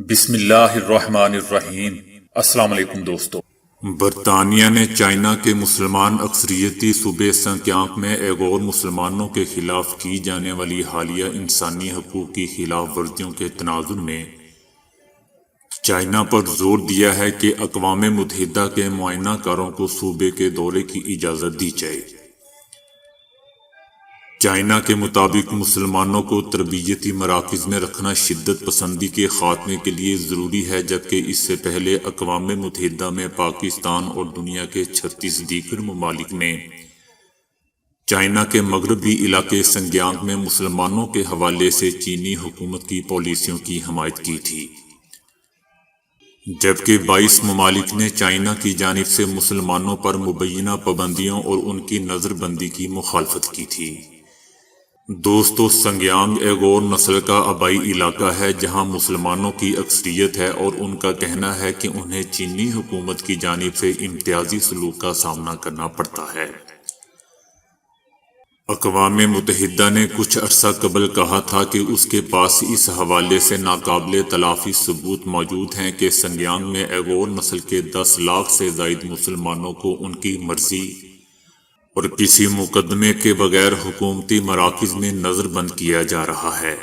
بسم اللہ الرحمن الرحیم۔ السلام علیکم دوستو۔ برطانیہ نے چائنا کے مسلمان اکثریتی صوبے سنکیانگ میں ایغور مسلمانوں کے خلاف کی جانے والی حالیہ انسانی حقوق کی خلاف ورزیوں کے تناظر میں چائنا پر زور دیا ہے کہ اقوام متحدہ کے معائنہ کاروں کو صوبے کے دورے کی اجازت دی جائے۔ چائنا کے مطابق مسلمانوں کو تربیتی مراکز میں رکھنا شدت پسندی کے خاتمے کے لیے ضروری ہے، جبکہ اس سے پہلے اقوام متحدہ میں پاکستان اور دنیا کے 36 دیگر ممالک نے چائنا کے مغربی علاقے سنکیانگ میں مسلمانوں کے حوالے سے چینی حکومت کی پالیسیوں کی حمایت کی تھی، جبکہ 22 ممالک نے چائنا کی جانب سے مسلمانوں پر مبینہ پابندیوں اور ان کی نظر بندی کی مخالفت کی تھی۔ دوستو، سنکیانگ ایغور نسل کا آبائی علاقہ ہے جہاں مسلمانوں کی اکثریت ہے، اور ان کا کہنا ہے کہ انہیں چینی حکومت کی جانب سے امتیازی سلوک کا سامنا کرنا پڑتا ہے۔ اقوام متحدہ نے کچھ عرصہ قبل کہا تھا کہ اس کے پاس اس حوالے سے ناقابل تلافی ثبوت موجود ہیں کہ سنکیانگ میں ایغور نسل کے 10 لاکھ سے زائد مسلمانوں کو ان کی مرضی اور کسی مقدمے کے بغیر حکومتی مراکز میں نظر بند کیا جا رہا ہے۔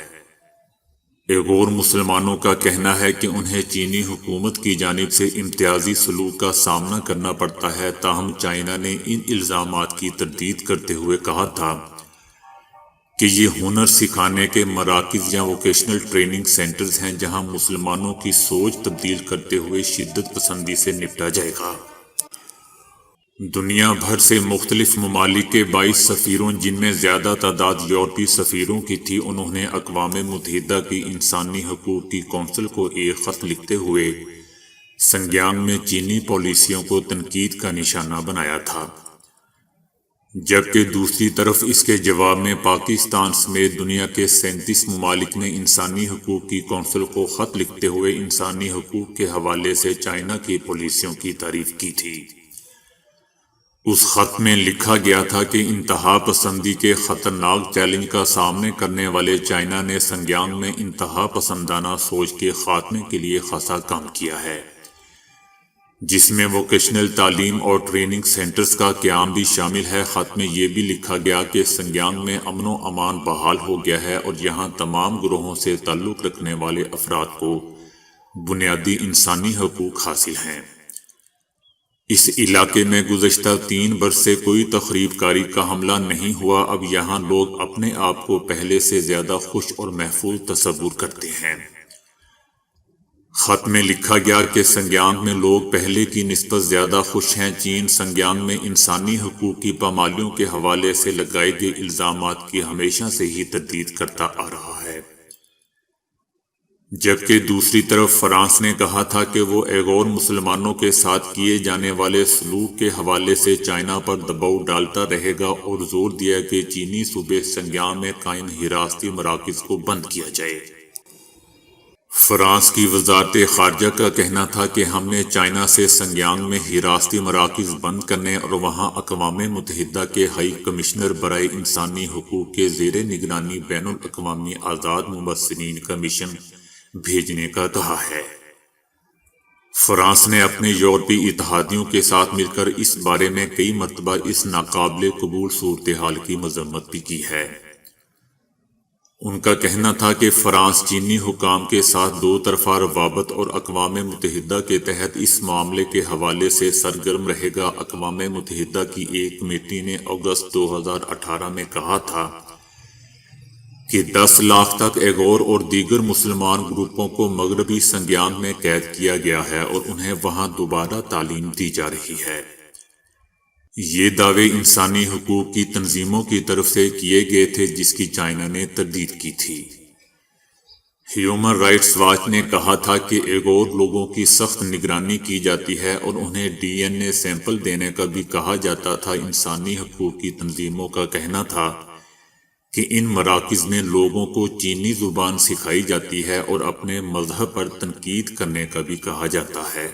ایغور مسلمانوں کا کہنا ہے کہ انہیں چینی حکومت کی جانب سے امتیازی سلوک کا سامنا کرنا پڑتا ہے، تاہم چائنا نے ان الزامات کی تردید کرتے ہوئے کہا تھا کہ یہ ہنر سکھانے کے مراکز یا ووکیشنل ٹریننگ سینٹرز ہیں جہاں مسلمانوں کی سوچ تبدیل کرتے ہوئے شدت پسندی سے نپٹا جائے گا۔ دنیا بھر سے مختلف ممالک کے 22 سفیروں، جن میں زیادہ تعداد یورپی سفیروں کی تھی، انہوں نے اقوام متحدہ کی انسانی حقوق کی کونسل کو ایک خط لکھتے ہوئے سنکیانگ میں چینی پالیسیوں کو تنقید کا نشانہ بنایا تھا، جبکہ دوسری طرف اس کے جواب میں پاکستان سمیت دنیا کے 37 ممالک نے انسانی حقوق کی کونسل کو خط لکھتے ہوئے انسانی حقوق کے حوالے سے چائنا کی پالیسیوں کی تعریف کی تھی۔ اس خط میں لکھا گیا تھا کہ انتہا پسندی کے خطرناک چیلنج کا سامنا کرنے والے چائنا نے سنکیانگ میں انتہا پسندانہ سوچ کے خاتمے کے لیے خاصا کام کیا ہے، جس میں ووکیشنل تعلیم اور ٹریننگ سینٹرز کا قیام بھی شامل ہے۔ خط میں یہ بھی لکھا گیا کہ سنکیانگ میں امن و امان بحال ہو گیا ہے اور یہاں تمام گروہوں سے تعلق رکھنے والے افراد کو بنیادی انسانی حقوق حاصل ہیں۔ اس علاقے میں گزشتہ 3 برس سے کوئی تخریب کاری کا حملہ نہیں ہوا۔ اب یہاں لوگ اپنے آپ کو پہلے سے زیادہ خوش اور محفوظ تصور کرتے ہیں۔ خط میں لکھا گیا کہ سنکیانگ میں لوگ پہلے کی نسبت زیادہ خوش ہیں۔ چین سنکیانگ میں انسانی حقوق کی پامالیوں کے حوالے سے لگائے گئے الزامات کی ہمیشہ سے ہی تردید کرتا آ رہا ہے، جبکہ دوسری طرف فرانس نے کہا تھا کہ وہ ایغور مسلمانوں کے ساتھ کیے جانے والے سلوک کے حوالے سے چائنا پر دباؤ ڈالتا رہے گا اور زور دیا کہ چینی صوبے سنکیانگ میں قائم حراستی مراکز کو بند کیا جائے۔ فرانس کی وزارت خارجہ کا کہنا تھا کہ ہم نے چائنا سے سنکیانگ میں حراستی مراکز بند کرنے اور وہاں اقوام متحدہ کے ہائی کمشنر برائے انسانی حقوق کے زیر نگرانی بین الاقوامی آزاد مبصرین کا مشن بھیجنے کا کہا ہے۔ فرانس نے اپنے یورپی اتحادیوں کے ساتھ مل کر اس بارے میں کئی مرتبہ اس ناقابل قبول صورتحال کی مذمت بھی کی ہے۔ ان کا کہنا تھا کہ فرانس چینی حکام کے ساتھ 2 طرفہ روابط اور اقوام متحدہ کے تحت اس معاملے کے حوالے سے سرگرم رہے گا۔ اقوام متحدہ کی ایک کمیٹی نے اگست 2018 میں کہا تھا کہ 10 لاکھ تک ایغور اور دیگر مسلمان گروپوں کو مغربی سنکیانگ میں قید کیا گیا ہے اور انہیں وہاں دوبارہ تعلیم دی جا رہی ہے۔ یہ دعوے انسانی حقوق کی تنظیموں کی طرف سے کیے گئے تھے، جس کی چائنا نے تردید کی تھی۔ ہیومن رائٹس واچ نے کہا تھا کہ ایغور لوگوں کی سخت نگرانی کی جاتی ہے اور انہیں DNA سیمپل دینے کا بھی کہا جاتا تھا۔ انسانی حقوق کی تنظیموں کا کہنا تھا کہ ان مراکز میں لوگوں کو چینی زبان سکھائی جاتی ہے اور اپنے مذہب پر تنقید کرنے کا بھی کہا جاتا ہے۔